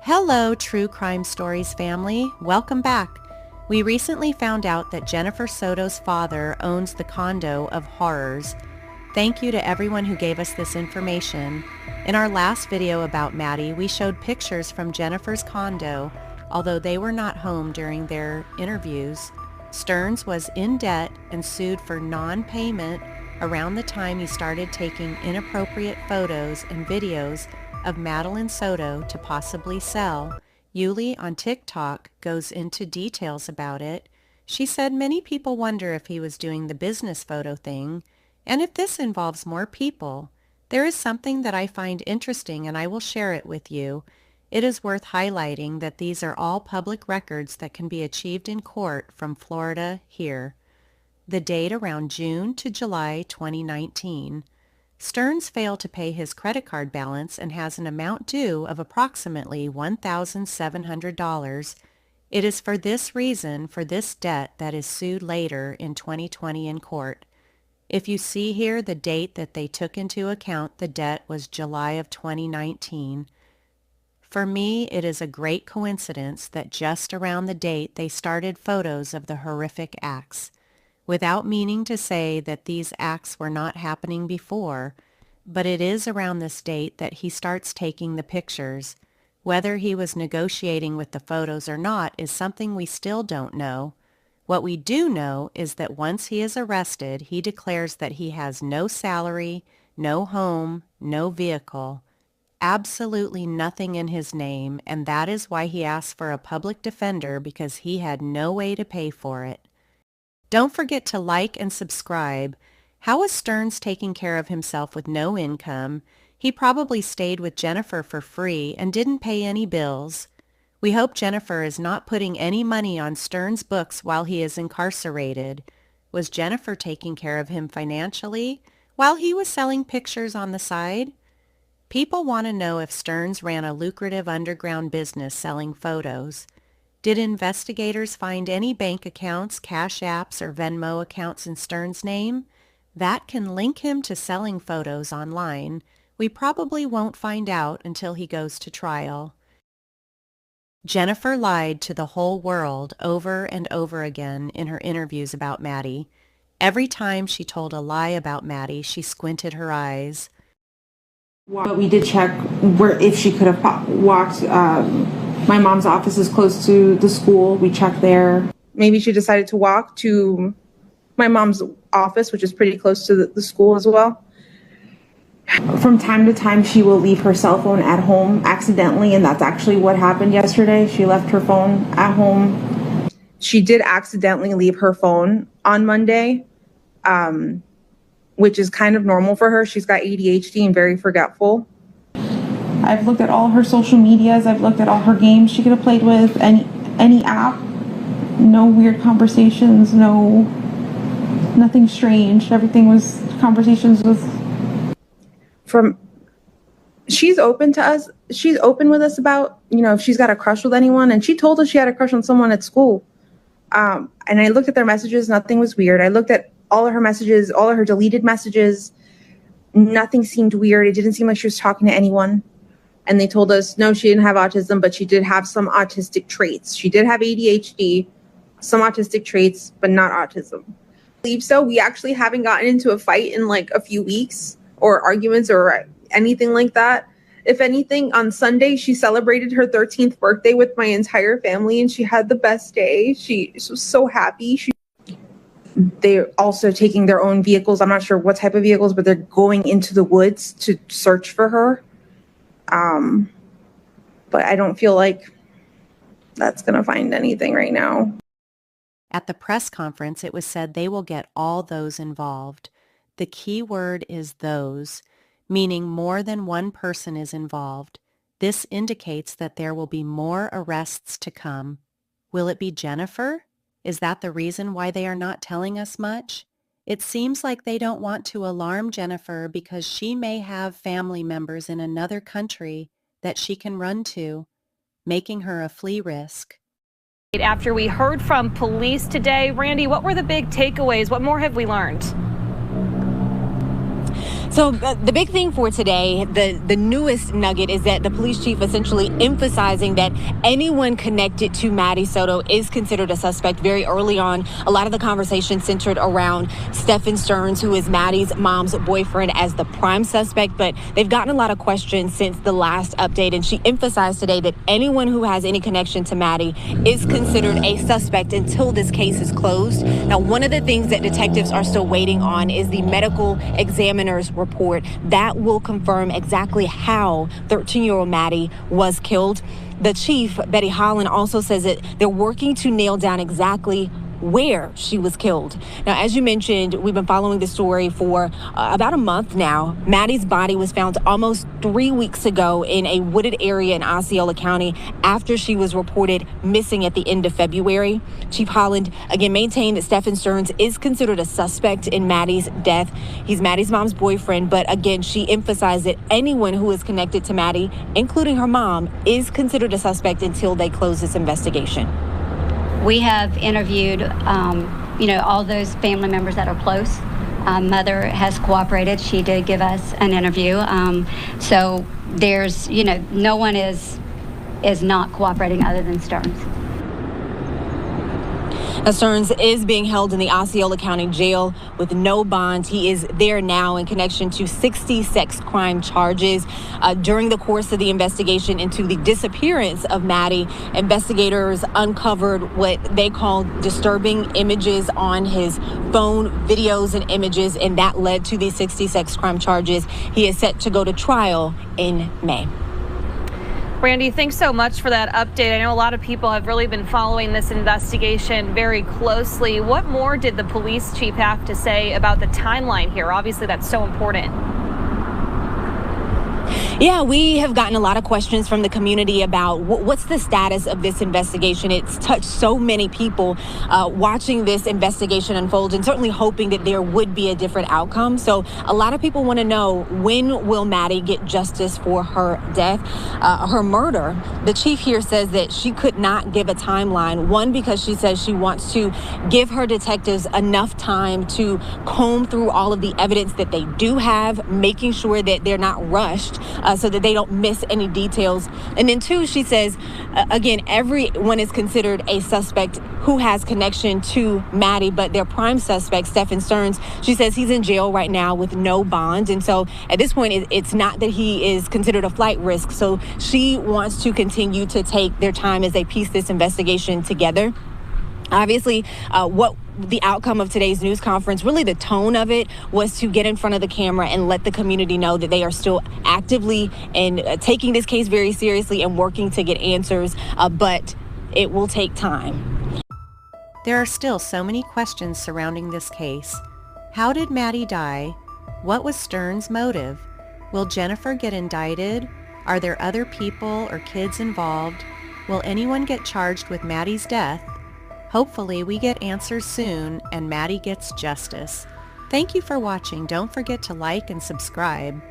Hello, True Crime Stories family. Welcome back. We recently found out that Jennifer Soto's father owns the condo of horrors. Thank you to everyone who gave us this information. In our last video about Maddie, we showed pictures from Jennifer's condo, although they were not home during their interviews. Stearns was in debt and sued for non-payment around the time he started taking inappropriate photos and videos of Madeline Soto to possibly sell. Yuli on TikTok goes into details about it. She said many people wonder if he was doing the business photo thing, and if this involves more people. There is something that I find interesting and I will share it with you. It is worth highlighting that these are all public records that can be achieved in court from Florida here. The date around June to July 2019. Stearns failed to pay his credit card balance and has an amount due of approximately $1,700. It is for this reason for this debt that is sued later in 2020 in court. If you see here the date that they took into account, the debt was July of 2019. For me, it is a great coincidence that just around the date they started photos of the horrific acts. Without meaning to say that these acts were not happening before, but it is around this date that he starts taking the pictures. Whether he was negotiating with the photos or not is something we still don't know. What we do know is that once he is arrested, he declares that he has no salary, no home, no vehicle, absolutely nothing in his name, and that is why he asked for a public defender, because he had no way to pay for it. Don't forget to like and subscribe. How is Stearns taking care of himself with no income? He probably stayed with Jennifer for free and didn't pay any bills. We hope Jennifer is not putting any money on Stearns' books while he is incarcerated. Was Jennifer taking care of him financially while he was selling pictures on the side? People want to know if Stearns ran a lucrative underground business selling photos. Did investigators find any bank accounts, Cash Apps, or Venmo accounts in Stearns' name? That can link him to selling photos online. We probably won't find out until he goes to trial. Jennifer lied to the whole world over and over again in her interviews about Maddie. Every time she told a lie about Maddie, she squinted her eyes. But we did check where if she could have walked. My mom's office is close to the school. We checked there. Maybe she decided to walk to my mom's office, which is pretty close to the school as well. From time to time, she will leave her cell phone at home accidentally, and that's actually what happened yesterday. She left her phone at home. She did accidentally leave her phone on Monday, which is kind of normal for her. She's got ADHD and very forgetful. I've looked at all her social medias. I've looked at all her games she could have played with, any app. No weird conversations, nothing strange. Everything was conversations with. She's open to us. She's open with us about, if she's got a crush with anyone. And she told us she had a crush on someone at school. And I looked at their messages. Nothing was weird. I looked at all of her messages, all of her deleted messages. Nothing seemed weird. It didn't seem like she was talking to anyone. And they told us, no, she didn't have autism, but she did have some autistic traits. She did have ADHD, some autistic traits, but not autism. I believe so. We actually haven't gotten into a fight in like a few weeks, or arguments or anything like that. If anything, on Sunday, she celebrated her 13th birthday with my entire family, and she had the best day. She was so happy. They're also taking their own vehicles. I'm not sure what type of vehicles, but they're going into the woods to search for her. But I don't feel like that's going to find anything right now. At the press conference, it was said they will get all those involved. The key word is those, meaning more than one person is involved. This indicates that there will be more arrests to come. Will it be Jennifer? Is that the reason why they are not telling us much? It seems like they don't want to alarm Jennifer because she may have family members in another country that she can run to, making her a flea risk. After we heard from police today, Randy, what were the big takeaways? What more have we learned? So the big thing for today, the newest nugget, is that the police chief essentially emphasizing that anyone connected to Maddie Soto is considered a suspect. Very early on, a lot of the conversation centered around Stephan Stearns, who is Maddie's mom's boyfriend, as the prime suspect. But they've gotten a lot of questions since the last update, and she emphasized today that anyone who has any connection to Maddie is considered a suspect until this case is closed. Now, one of the things that detectives are still waiting on is the medical examiner's report that will confirm exactly how 13-year-old Maddie was killed. The chief, Betty Holland, also says that they're working to nail down exactly where she was killed. Now, as you mentioned, we've been following the story for about a month now. Maddie's body was found almost 3 weeks ago in a wooded area in Osceola County after she was reported missing at the end of February. Chief Holland again maintained that Stephan Stearns is considered a suspect in Maddie's death. He's Maddie's mom's boyfriend, but again, she emphasized that anyone who is connected to Maddie, including her mom, is considered a suspect until they close this investigation. We have interviewed, all those family members that are close. Mother has cooperated. She did give us an interview. So there's, no one is not cooperating other than Stearns. Stearns is being held in the Osceola County Jail with no bond. He is there now in connection to 60 sex crime charges. During the course of the investigation into the disappearance of Maddie, investigators uncovered what they call disturbing images on his phone, videos and images, and that led to these 60 sex crime charges. He is set to go to trial in May. Randy, thanks so much for that update. I know a lot of people have really been following this investigation very closely. What more did the police chief have to say about the timeline here? Obviously, that's so important. Yeah, we have gotten a lot of questions from the community about what's the status of this investigation. It's touched so many people watching this investigation unfold and certainly hoping that there would be a different outcome. So a lot of people want to know, when will Maddie get justice for her death, her murder? The chief here says that she could not give a timeline. One, because she says she wants to give her detectives enough time to comb through all of the evidence that they do have, making sure that they're not rushed so that they don't miss any details. And then two, she says, again, everyone is considered a suspect who has connection to Maddie, but their prime suspect, Stephan Stearns, she says he's in jail right now with no bond. And so at this point, it's not that he is considered a flight risk. So she wants to continue to take their time as they piece this investigation together. Obviously, what the outcome of today's news conference, really the tone of it, was to get in front of the camera and let the community know that they are still actively and taking this case very seriously and working to get answers, but it will take time. There are still so many questions surrounding this case. How did Maddie die? What was Stearns' motive? Will Jennifer get indicted? Are there other people or kids involved? Will anyone get charged with Maddie's death? Hopefully we get answers soon and Maddie gets justice. Thank you for watching. Don't forget to like and subscribe.